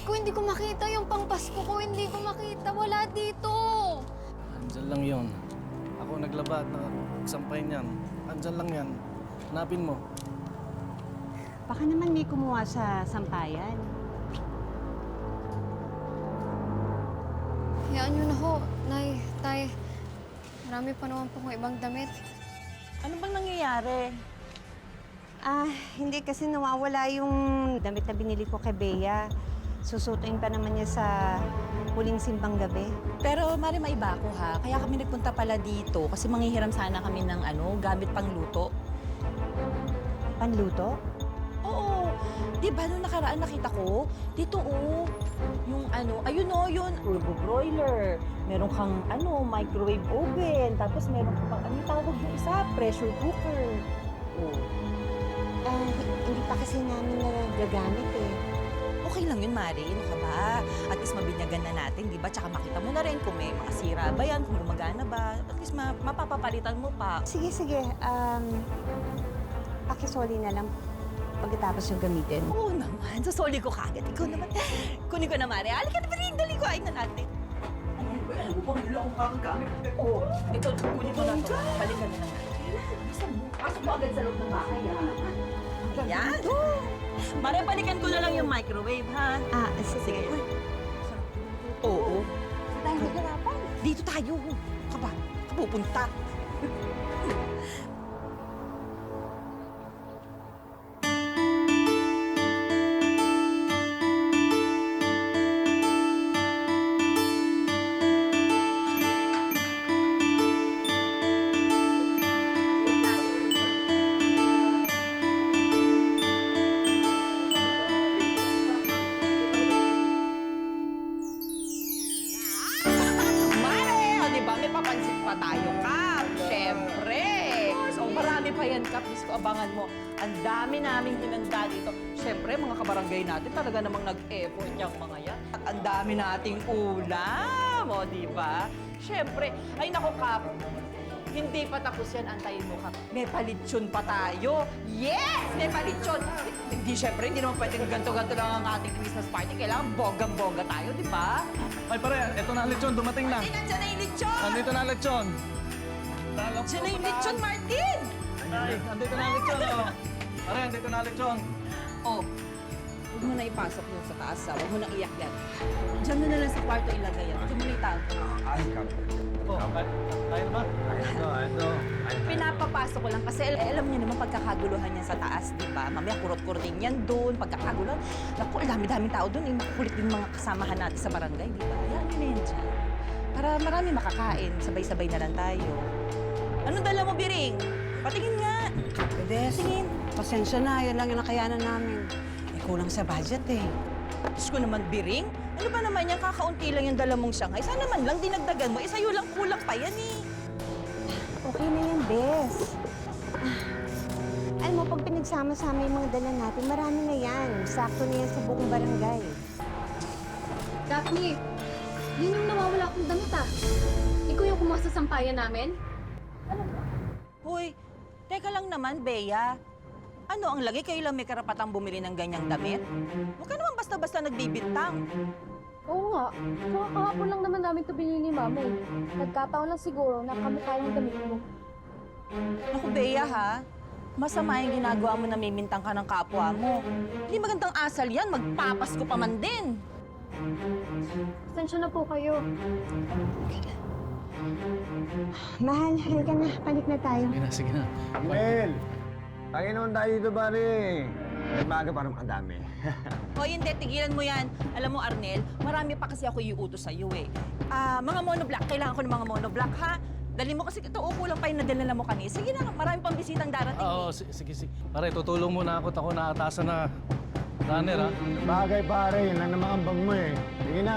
ko, hindi ko makita yung pangpasko ko. Hindi ko makita. Wala dito. Andyan lang yon. Ako naglaba at nagsampay niyan. Andyan lang yan. Hanapin mo. Baka naman may kumuha sa sampayan. Hayaan nyo na ho, Nay, Tay. Marami pa naman po kong ibang damit. Ano bang nangyayari? Hindi kasi nawawala yung damit na binili ko kay Bea. Susutuin pa naman niya sa huling simbang gabi. Pero Mari, maiba ako ha. Kaya kami nagpunta pala dito kasi manghihiram sana kami ng gamit pang luto. Panluto? Oo. Di ba nung nakaraan nakita ko? Dito yung ayun yun, turbo broiler. Meron kang microwave oven. Tapos meron kang pang, anong tawag yung isa? Pressure cooker. Hindi pa kasi namin nagagamit eh. Okay lang yun, Mari. Ano ka ba? At least mabinyagan na natin, di ba? Tsaka makita mo na rin kung may mga sira ba yan, kung gumagana ba. At least mapapapalitan mo pa. Sige. Pakisoli na lang pagkatapos yung gamitin. Oo naman. Sasoli ko kagad. Ikaw naman. Kunin ko na, Mari. Halika na, Mari. Dali ko. Ayun na natin. Alam mo ba, ngayon lang akong kakagamit. Oo. Ito, kunin ko na ito. Balikan na lang natin. Pasok mo agad sa loob ng bahay, ha? Yan. Mari, balikan ko na lang yung microwave, ha? Sige. Uy. Oo. Tayo nagarapan. Dito tayo. Kaba, kapupunta. Mare! O, diba? May papansin pa tayo, Kap. Siyempre. So, marami pa yan, Kap. Diyos ko, abangan mo. Ang dami naming hinanda dito. Siyempre, mga kabarangay natin, talaga namang nag-effort yung mga yan. At ang dami nating ulam, o, diba? Siyempre. Ay, naku, Kap. Hindi pa tapos yan, antayin mo, Kap. May palitsyon pa tayo. Yes! May palitsyon! Hindi, siyempre, hindi naman pwedeng ganto-ganto lang ang ating Christmas party. Kailangan bonggang-bongga tayo, di ba? Ay pare, eto na ang lechon. Dumating na. Ay, nandiyan na yung lechon! Andito na ang lechon. Nandiyan na yung lechon, Martin! Ay, andito na ang lechon. Oh. Pare, andito na ang lechon. Oh, huwag mo na ipasok yun sa taas, ha? Huwag mo nang iyak yan. Diyan mo na lang sa kwarto ilagay yan. Diyan mo na itago. Oh, kaya na ba? Pinapapasok ko lang kasi alam niyo naman pagkakaguluhan yan sa taas, di ba? Mamaya kurot-kurot din yan doon, pagkakaguluhan. Naku, dami-daming tao doon. Makukulit din mga kasamahan natin sa barangay, di ba? Yan, yun na yan dyan. Para marami makakain, sabay-sabay na lang tayo. Anong dala mo, Biring? Patingin nga. Des, Tingin. pasensya na. Yan lang yung nakayanan namin. Kulang sa budget eh. Diyos ko naman, Biring. Ano ba naman yan? Kakaunti lang yung dala mong Shanghai. Sana man lang dinagdagan mo. Sa'yo lang kulang pa yan eh. Okay na yan, Bes. Alam mo, pag pinagsama-sama yung mga dala natin, marami na yan. Sakto na yan sa buong barangay. Daphne, yun yung nawawala akong damit ah. Ikaw yung kumuha sa sampayan namin? Hoy, teka lang naman, Bea. Ano ang lagi? Kayo lang may karapatang bumili ng ganyang damit? Huwag ka naman basta-basta nagbibintang. Oo nga. Saka kahapon lang naman namin ito binili ni Mama eh. Nagkataon lang siguro na kamukha yung damit mo. Naku, Bea, ha? Masama yung ginagawa mo na mimintang ka ng kapwa mo. Hindi magandang asal yan. Magpapasko pa man din. Pasensya na po kayo. Mahal, halika na. Balik na tayo. Sige na, sige na. Mel! Panginoon tayo dito, pare. May maga parang ang dami. O, hindi. Tigilan mo yan. Alam mo, Arnel, marami pa kasi ako iuutos sa'yo eh. Mga monoblock. Kailangan ko ng mga monoblock, ha? Dali mo kasi ito. Kulang pa yung nadala mo kanina. Sige na, marami pang bisitang darating. Oo, sige. Pare, tutulong muna ako. Ako naatasan na runner, ha? Bagay, pare. Yun lang naman ang bag mo eh. Sige na.